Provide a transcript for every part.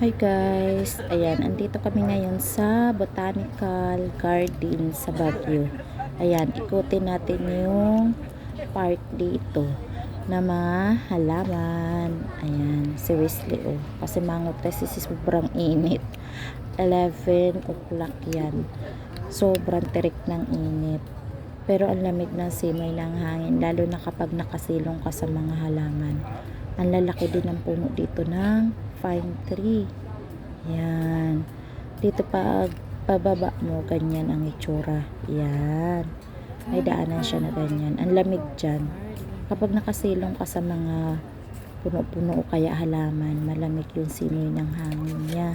Hi guys, ayan, andito kami ngayon sa Botanical Garden sa Baguio. Ayan, ikutin natin yung park dito na mga halaman. Ayan, si Wesley kasi mangot kasi sobrang init. 11 o'clock yan. Sobrang terik ng init. Pero ang lamig ng simoy ng hangin, lalo na kapag nakasilong ka sa mga halaman. Ang lalaki din ng puno dito ng pine tree. Yan. Dito pababa mo, ganyan ang itsura. Yan. May daanan siya na ganyan. Ang lamig dyan. Kapag nakasilong ka sa mga puno-puno o kaya halaman, malamig yung simoy ng hangin niya.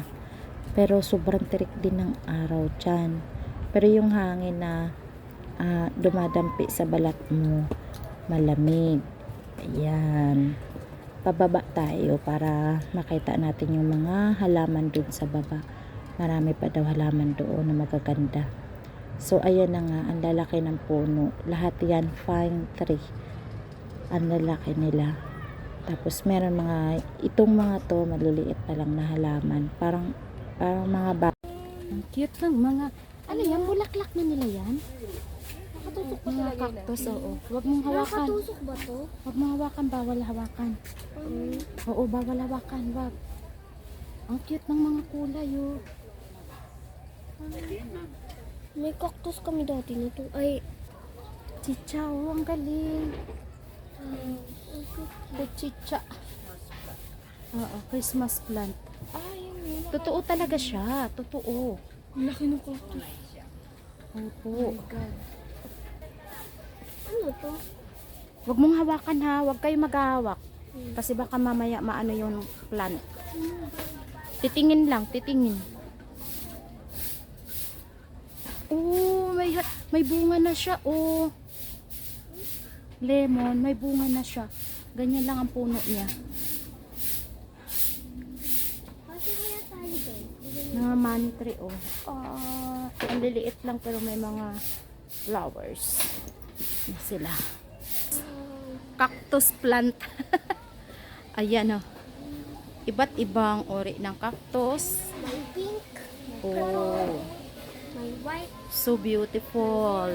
Pero sobrang tirik din ng araw dyan. Pero yung hangin na dumadampi sa balat mo, malamig. Ayan. Pababa tayo para makita natin yung mga halaman dun sa baba. Marami pa daw halaman doon na magaganda. So ayan na nga, ang lalaki ng puno. Lahat yan pine tree. Ang lalaki nila. Tapos meron itong mga to maliliit pa lang na halaman. Parang mga Ang cute ng mga, ano yan, bulaklak na nila yan? Nakatusok ba Mga talaga yun? cactus, oo. Huwag mong hawakan. Nakatusok ba to? Huwag mong hawakan, bawal hawakan. Oo, bawal hawakan, wag. Ang cute ng mga kulay, oh. May cactus kami dati na to. Ay, Chicha, oh, ang galing. The chicha. Oo, Christmas plant. yun yun. Totoo talaga siya, totoo. Ang laki ng cactus. Opo. Ano to? Huwag mong hawakan ha, huwag kayo maghahawak. Kasi baka mamaya maano yung plant. Titingin lang, titingin. Oh, may bunga na siya, oh. Lemon, may bunga na siya. Ganyan lang ang puno niya. Kasi kaya tayo din. Mga money tree, oh. Ang liliit lang pero may mga flowers. Na sila. Cactus plant. Ayan, oh. Iba't ibang uri ng cactus. May pink, Oh, may white. so beautiful.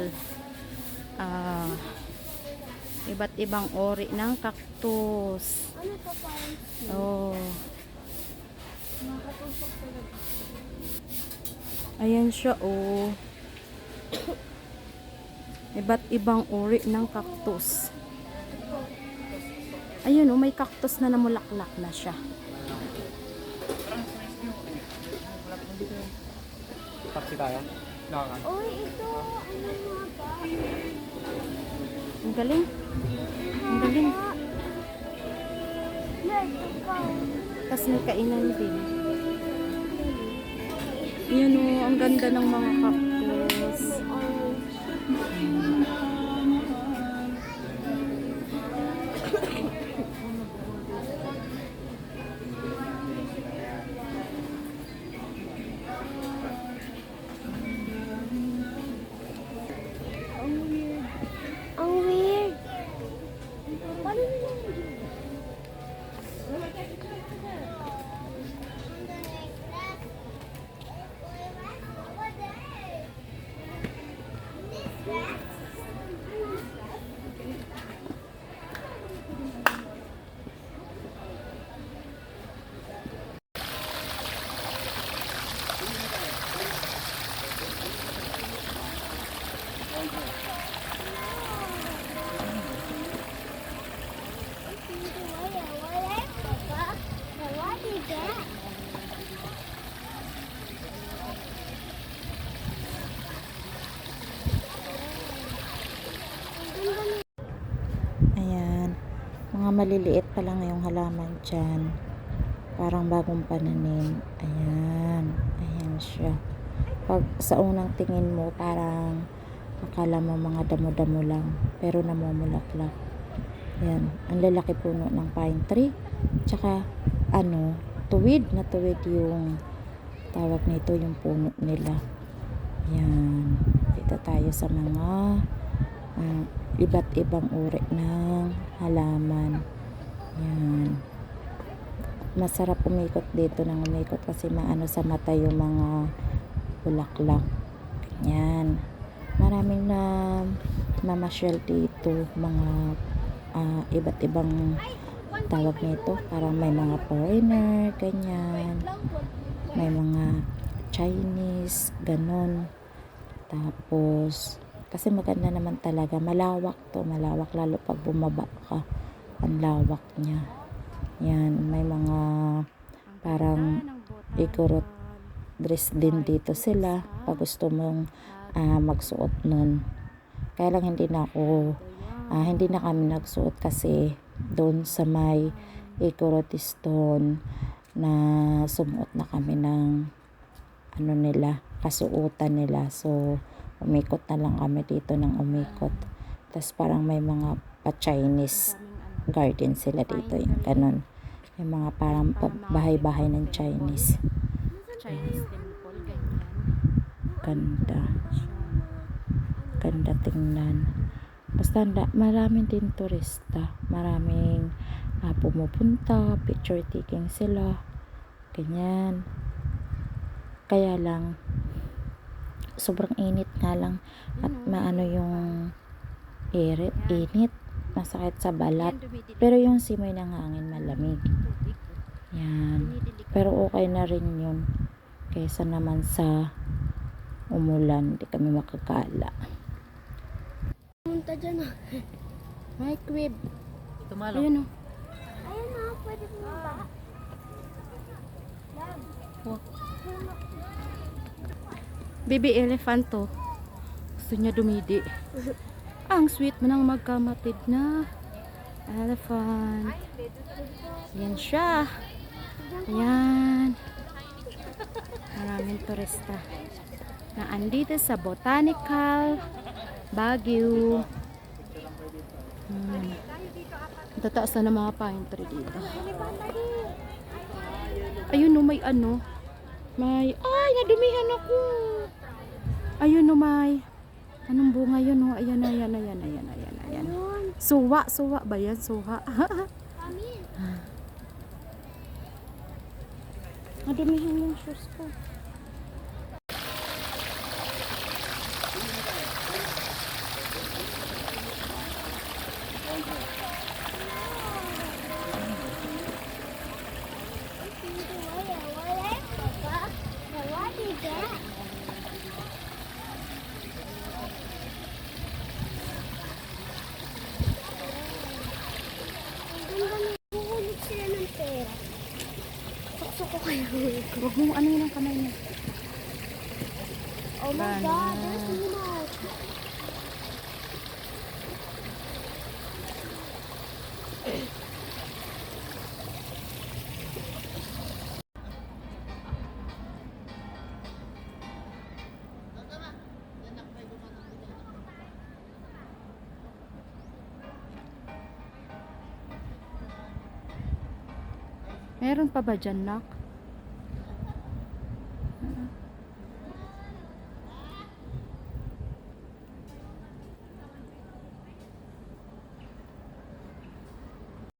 Iba't ibang uri ng cactus. Ano to parang Oh, nakatusok talaga. ayan siya, oh. Iba't ibang uri ng cactus. Ayun, oh, may cactus na namulaklak na siya. Taxi tayo? Nakakan. Uy, ito. Ano nga ba? Ang galing. Ang galing. Tapos may kainan din. Yun, oh, ang ganda ng mga cactus. Ang weird. Paano nila Ayan, mga maliliit pa lang yung halaman dyan. Parang bagong pananim. Ayan, ayan siya. Pag sa unang tingin mo, parang akala mo mga damo-damo lang. Pero namumulaklak. Ayan, ang lalaki puno ng pine tree. Tsaka, tuwid na tuwid yung tawag nito, yung puno nila. Ayan, dito tayo sa mga iba't ibang uri ng halaman. Yan. masarap umikot dito ng umikot kasi maano sa mata yung mga bulaklak. Ganyan. Maraming na mamasyal dito, mga iba't ibang tawag nito, parang may mga foreigner, ganyan, may mga Chinese, ganon. Tapos kasi maganda naman talaga, malawak to, malawak lalo pag bumaba ka, ang lawak niya. Yan, may mga parang igorot dress din dito sila pag gusto mong magsuot nun. Kaya lang hindi na kami nagsuot kasi doon sa may igorot stone na sumuot na kami ng ano nila, kasuotan nila. So umikot na lang kami dito ng umikot. Tapos parang may mga pa-Chinese garden sila dito, yung ganon. Yung mga parang bahay-bahay ng Chinese. Chinese temple, ganyan. Ganda. Ganda tingnan. Basta maraming din turista. Maraming pumupunta, picture taking sila. Ganyan. Kaya lang, sobrang init nga lang at maano yung init. Masakit sa balat. Pero yung simoy ng hangin malamig. Yan. Pero okay na rin yun. Kaysa naman sa umulan, hindi kami makakala. Punta dyan ah. May crib. Tumalo. Ayun o. Ayun na, pwede bumaba. Baby elephant to. Gusto niya dumidi. Ang sweet mo nang magkamatid na elephant. Yan siya. Ayan. Maraming turista na andito sa Botanical Baguio. Tataas na ng mga pine tree dito. Ayun no, may ano. May, ay, nadumihan ako. Ayun no, may. Anong bunga yun no? Ayan, ayan, ayan, ayan, ayan, ayan. Suwa, suwa ba yan? Suwa. Nadumihan yung shoes ko. Huhulog sila ng pera. Sakso ko kayo. Huwag mong ano yun ang kamay niya. Oh my God, there's too much. Meron pa ba dyan, nak?